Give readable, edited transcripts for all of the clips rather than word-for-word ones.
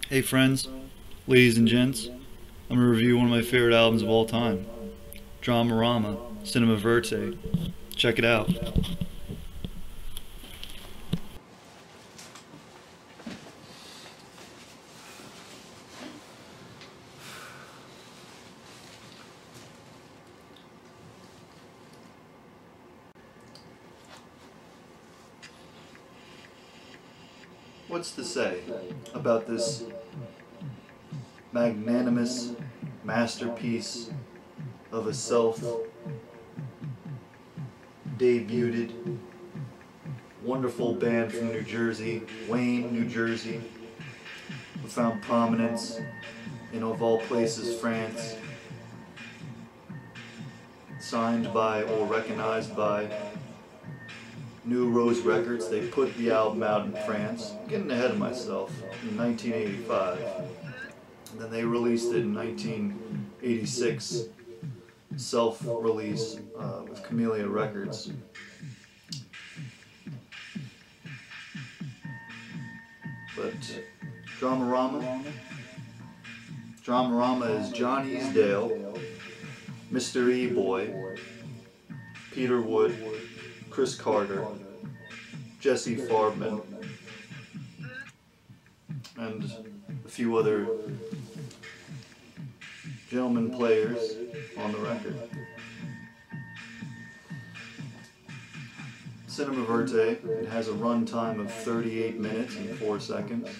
Hey friends, ladies and gents, I'm going to review one of my favorite albums of all time, Dramarama Cinema Vérité. Check it out. What's to say about this magnanimous masterpiece of a self-debuted wonderful band from New Jersey, Wayne, New Jersey, who found prominence in, of all places, France, signed by or recognized by New Rose Records. They put the album out in France, getting ahead of myself, in 1985. And then they released it in 1986, self-release with Camellia Records. But Dramarama is John Easdale, Mr. E-Boy, Peter Wood, Chris Carter, Jesse Farbman, and a few other gentlemen players on the record. Cinema Vérité, it has a runtime of 38 minutes and 4 seconds.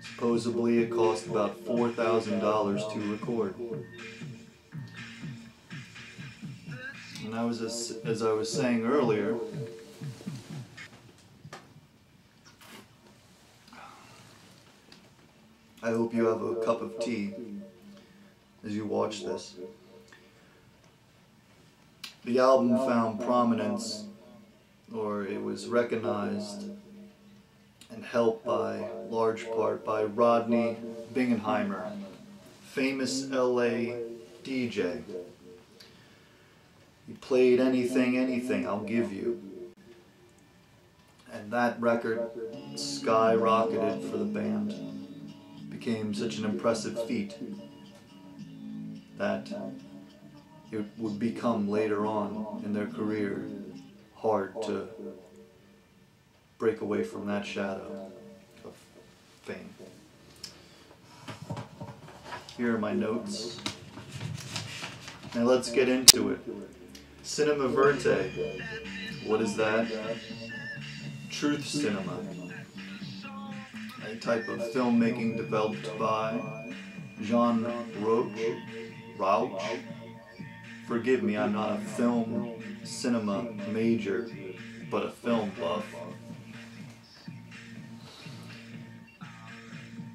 Supposedly it cost about $4,000 to record. And as I was saying earlier, I hope you have a cup of tea as you watch this. The album found prominence, or it was recognized and helped by large part by Rodney Bingenheimer, famous LA DJ. He played anything, I'll give you. And that record skyrocketed for the band. Became such an impressive feat that it would become later on in their career hard to break away from that shadow of fame. Here are my notes. Now let's get into it. Cinema Vérité. What is that? Truth cinema. A type of filmmaking developed by Jean Rauch. Forgive me, I'm not a film cinema major, but a film buff.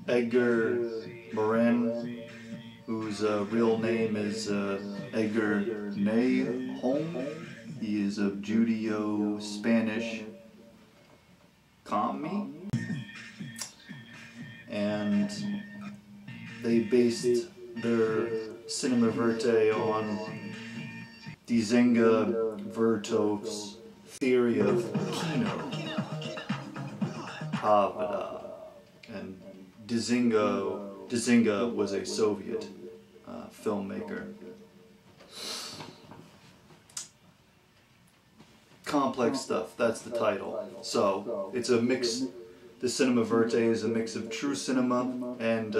Edgar Morin, whose real name is Edgar Nahom. He is of Judeo-Spanish Commie. And they based their Cinema Vérité on Dziga Vertov's theory of Kino Pravda. And Dziga was a Soviet filmmaker. Complex stuff, that's the title. So, it's a mix. The Cinema Vérité is a mix of true cinema and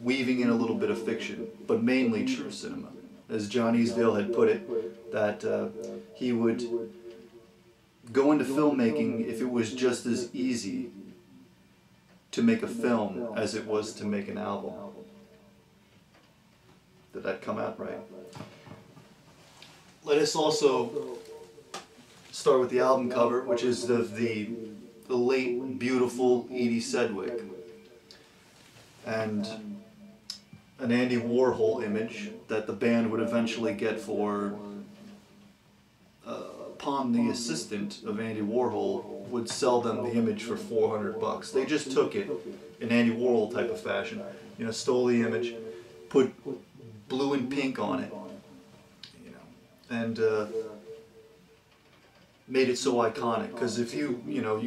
weaving in a little bit of fiction, but mainly true cinema. As John Easdale had put it, that he would go into filmmaking if it was just as easy to make a film as it was to make an album. Did that come out right? Let us also start with the album cover, which is the late, beautiful Edie Sedgwick, and an Andy Warhol image that the band would eventually get for, upon the assistant of Andy Warhol would sell them the image for $400. They just took it in Andy Warhol type of fashion, you know, stole the image, put blue and pink on it, you know, and made it so iconic, because if you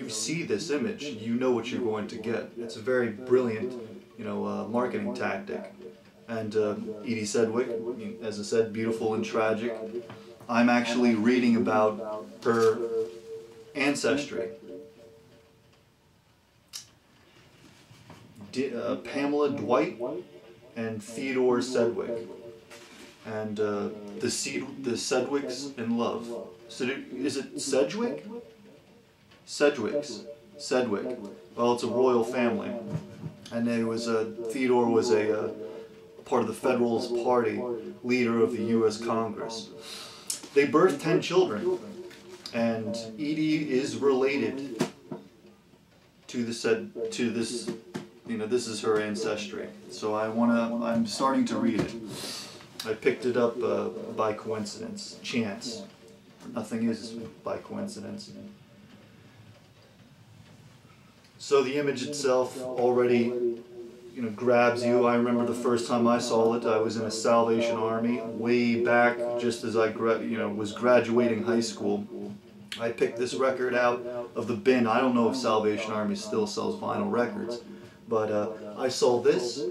see this image, you know what you're going to get. It's a very brilliant marketing tactic. And Edie Sedgwick, as I said, beautiful and tragic. I'm actually reading about her ancestry. Pamela Dwight and Theodore Sedgwick. And the Sedgwicks in love. So is it Sedgwick? Sedgwicks. Sedgwick. Well, it's a royal family. And Theodore was a part of the Federalist Party, leader of the U.S. Congress. They birthed 10 children, and Edie is related to this. This is her ancestry. So I'm starting to read it. I picked it up by coincidence, chance. Nothing is by coincidence. So the image itself already, grabs you. I remember the first time I saw it, I was in a Salvation Army way back, just as I was graduating high school. I picked this record out of the bin. I don't know if Salvation Army still sells vinyl records, but I saw this,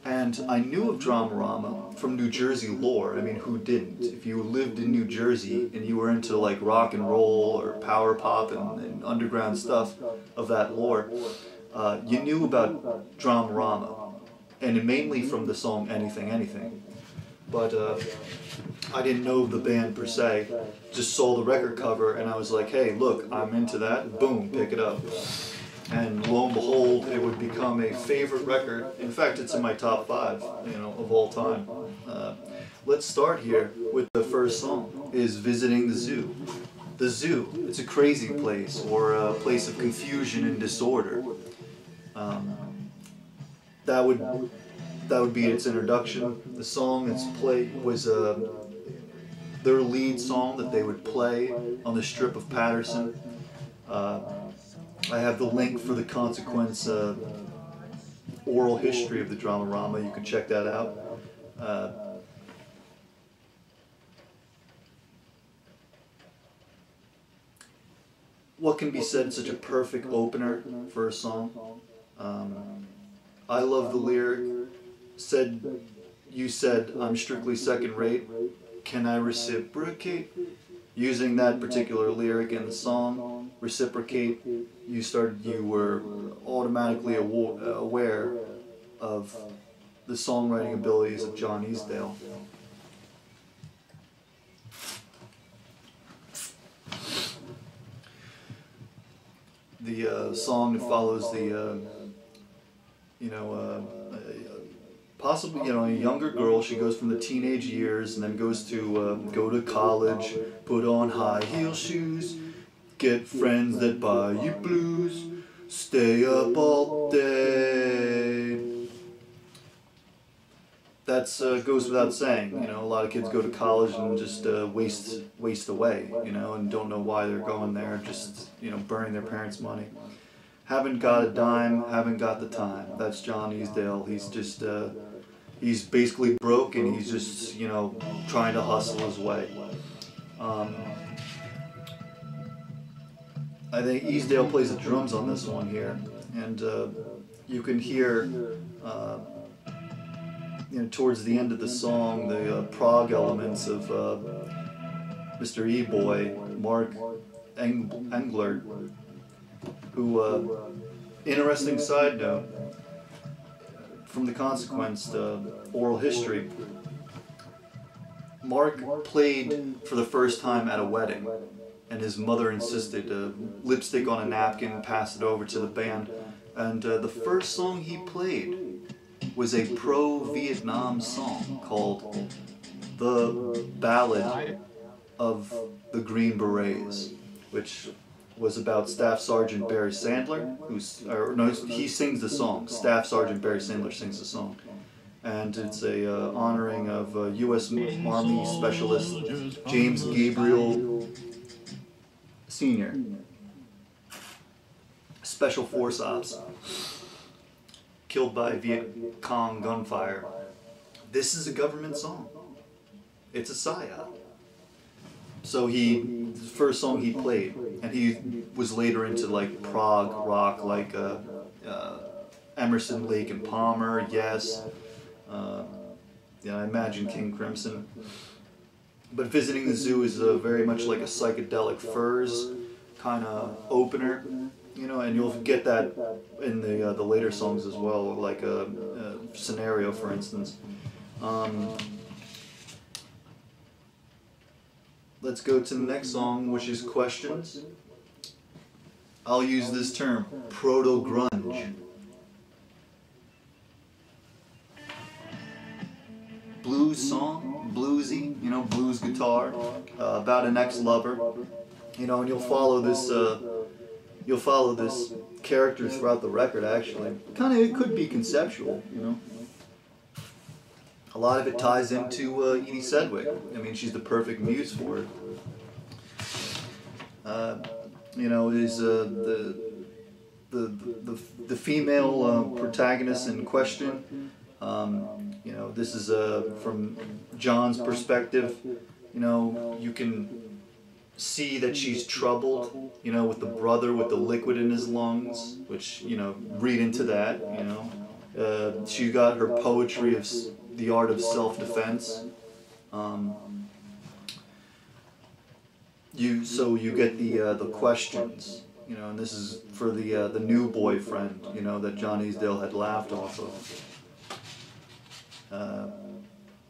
and I knew of Dramarama from New Jersey lore. I mean, who didn't? If you lived in New Jersey and you were into like rock and roll or power pop and underground stuff of that lore, you knew about Dramarama, and mainly from the song Anything, Anything. But I didn't know the band per se, just saw the record cover and I was like, hey, look, I'm into that, boom, pick it up. And lo and behold, it would become a favorite record. In fact, it's in my top 5, of all time. Let's start here with the first song, is Visiting the Zoo. The zoo, it's a crazy place, or a place of confusion and disorder. That would be its introduction. The song that's played was their lead song that they would play on the strip of Patterson. I have the link for the Consequence oral history of the Dramarama. You can check that out. What can be said, such a perfect opener for a song. I love the lyric, you said, I'm strictly second rate, can I reciprocate? Using that particular lyric in the song, reciprocate, you were automatically aware of the songwriting abilities of John Easdale. The song that follows the, possibly, a younger girl, she goes from the teenage years and then goes to go to college, put on high heel shoes, get friends that buy you blues, stay up all day. That's goes without saying. A lot of kids go to college and just waste away, and don't know why they're going there, just, burning their parents' money. Haven't got a dime, haven't got the time. That's John Easdale. He's just, he's basically broke and he's just, trying to hustle his way. I think Easdale plays the drums on this one here, and you can hear, towards the end of the song, the prog elements of Mr. E-Boy, Mark Engler, who, interesting side note, from the Consequence oral history, Mark played for the first time at a wedding, and his mother insisted, lipstick on a napkin, pass it over to the band, and the first song he played was a pro-Vietnam song called The Ballad of the Green Berets, which was about Staff Sergeant Barry Sandler, he sings the song. Staff Sergeant Barry Sandler sings the song. And it's a honoring of U.S. Army Specialist James Gabriel Sr., Special Force Ops, killed by Viet Cong gunfire. This is a government song. It's a psyop. So the first song he played, and he was later into like prog rock, like Emerson, Lake and Palmer, yes. Yeah, I imagine King Crimson. But Visiting the Zoo is very much like a psychedelic furs kind of opener, you know, and you'll get that in the later songs as well, like a Scenario, for instance. Let's go to the next song, which is Questions. I'll use this term, proto-grunge. Blues song, bluesy, you know, blues guitar, about an ex-lover, you know, and you'll follow this character throughout the record. Actually, it could be conceptual, you know. A lot of it ties into Edie Sedgwick. I mean, she's the perfect muse for it. You know, is the female protagonist in question. You know, this is from John's perspective. You know, you can see that she's troubled, you know, with the brother with the liquid in his lungs, which, you know, read into that, you know. She got her poetry of the art of self-defense. So you get the questions, you know, and this is for the new boyfriend, you know, that John Easdale had laughed off of.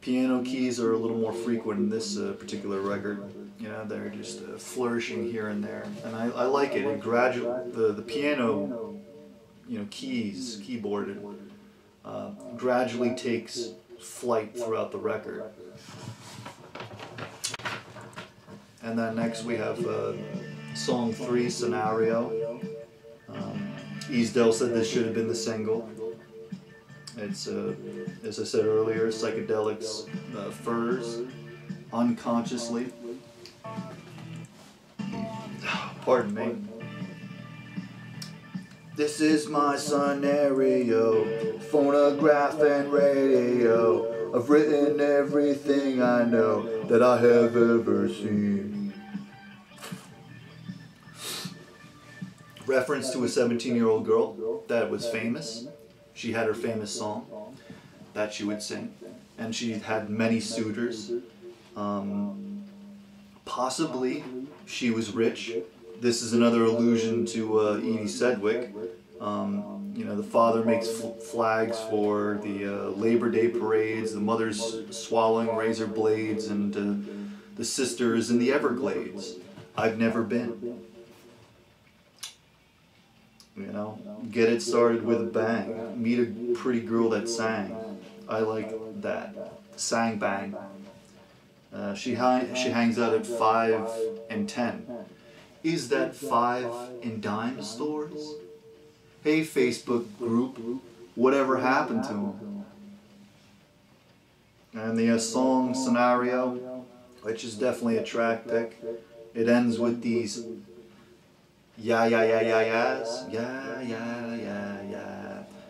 Piano keys are a little more frequent in this particular record. You know, they're just flourishing here and there, and I like it. It the piano, you know, keyboard, gradually takes flight throughout the record. And then next we have song 3, Scenario. Easdale said this should have been the single. It's, as I said earlier, psychedelics, furs, unconsciously. Pardon me. This is my scenario, phonograph and radio. I've written everything I know that I have ever seen. Reference to a 17-year-old girl that was famous. She had her famous song that she would sing, and she had many suitors. Possibly she was rich. This is another allusion to Edie Sedgwick. You know, the father makes flags for the Labor Day parades, the mother's swallowing razor blades, and the sisters in the Everglades. I've never been. You know, get it started with a bang. Meet a pretty girl that sang. I like that. Sang bang. She hangs out at 5 and 10. Is that 5 and dime stores? Hey, Facebook group, whatever happened to them? And the song Scenario, which is definitely a track pick, it ends with these yeah,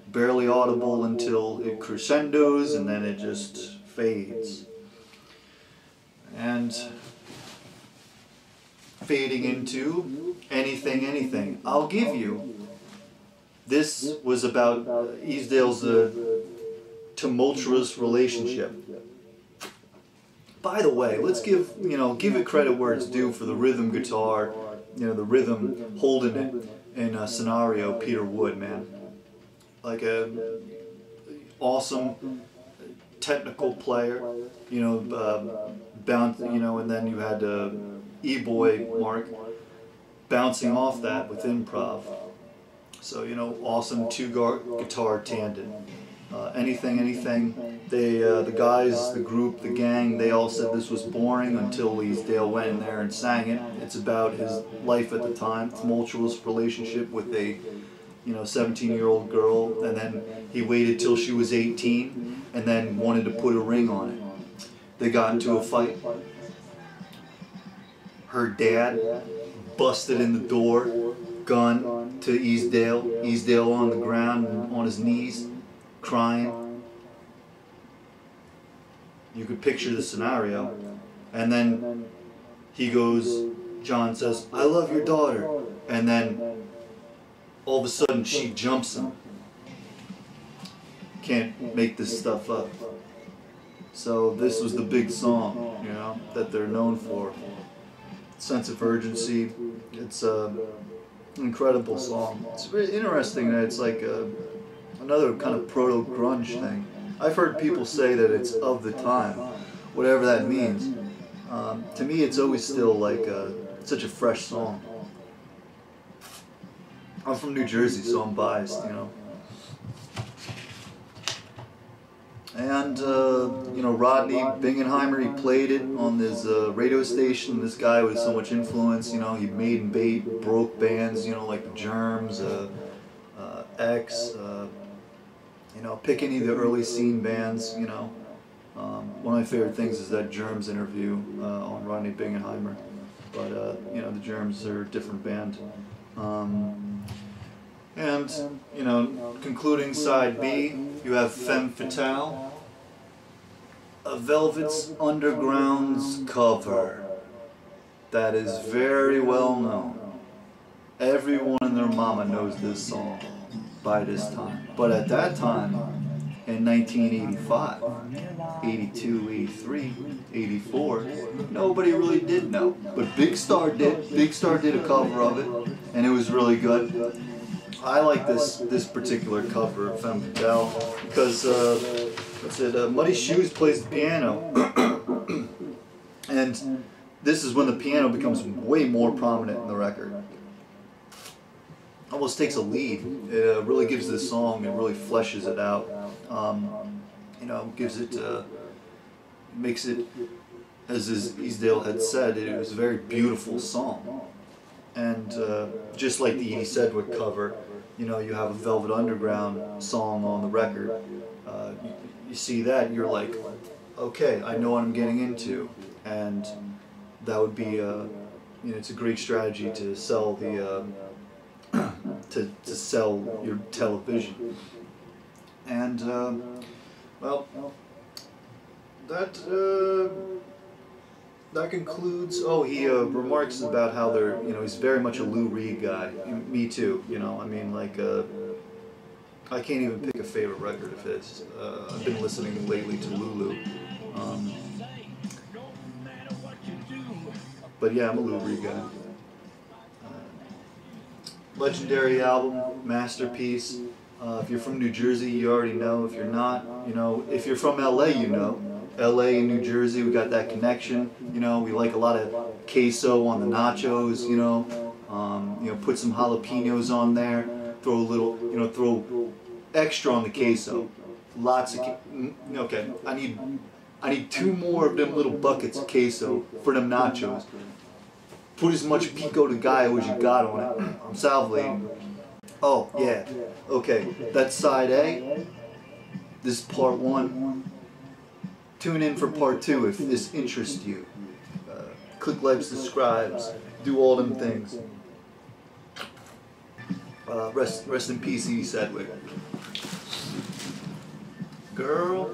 barely audible until it crescendos, and then it just fades. And fading into anything I'll give you. This was about Easdale's tumultuous relationship. By the way, let's give it credit where it's due for the rhythm guitar, you know, the rhythm holding it in Scenario. Peter Wood, man, like a awesome technical player, you know, and then you had E-Boy Mark bouncing off that with improv. So, you know, awesome two-guitar tandem. Anything. They, the guys, the group, the gang, they all said this was boring until Easdale went in there and sang it. It's about his life at the time, tumultuous relationship with a, you know, 17-year-old girl, and then he waited till she was 18, and then wanted to put a ring on it. They got into a fight. Her dad busted in the door, gun to Easdale. Easdale on the ground, on his knees, crying. You could picture the scenario. And then he goes, John says, I love your daughter. And then all of a sudden she jumps him. can't make this stuff up. So this was the big song, you know, that they're known for. Sense of urgency. It's an incredible song. It's very interesting that it's like another kind of proto-grunge thing. I've heard people say that it's of the time, whatever that means. To me, it's always still like such a fresh song. I'm from New Jersey, so I'm biased, you know. And, you know, Rodney Bingenheimer, he played it on this radio station. This guy with so much influence, you know, he made and broke bands, you know, like the Germs, X, you know, pick any of the early scene bands, you know. One of my favorite things is that Germs interview on Rodney Bingenheimer. But, you know, the Germs are a different band. And, you know, concluding side B, you have Femme Fatale, a Velvet's Underground's cover that is very well known. Everyone and their mama knows this song by this time. But at that time, in 1985, 82, 83, 84, nobody really did know. But Big Star did. Big Star did a cover of it, and it was really good. I like this particular cover of Femme Fatale because Muddy Shoes plays the piano, and this is when the piano becomes way more prominent in the record. Almost takes a lead. It really gives this song, it really fleshes it out. You know, gives it, makes it, as Easdale had said, it was a very beautiful song. And just like the Edie Sedgwick cover, you know, you have a Velvet Underground song on the record. You see that, you're like, okay, I know what I'm getting into, and that would be, you know, it's a great strategy to sell the, to sell your television. And well, that concludes. Oh, he remarks about how they're, you know, he's very much a Lou Reed guy. Me too, you know. I mean, like, I can't even pick a favorite record of his. I've been listening lately to Lulu. But yeah, I'm a Lou Reed guy. Legendary album, masterpiece. If you're from New Jersey, you already know. If you're not, you know. If you're from LA, you know. LA and New Jersey, we got that connection. You know, we like a lot of queso on the nachos. You know, put some jalapenos on there. Throw a little, you know, throw extra on the queso. Lots of. Okay, I need 2 more of them little buckets of queso for them nachos. Put as much pico de gallo as you got on it. I'm salivating. Oh, yeah. Okay, that's side A. This is part 1. Tune in for part 2 if this interests you. Click like, subscribes, do all them things. Rest in peace, Edie Sedgwick. Girl.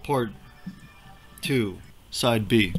Part 2, side B.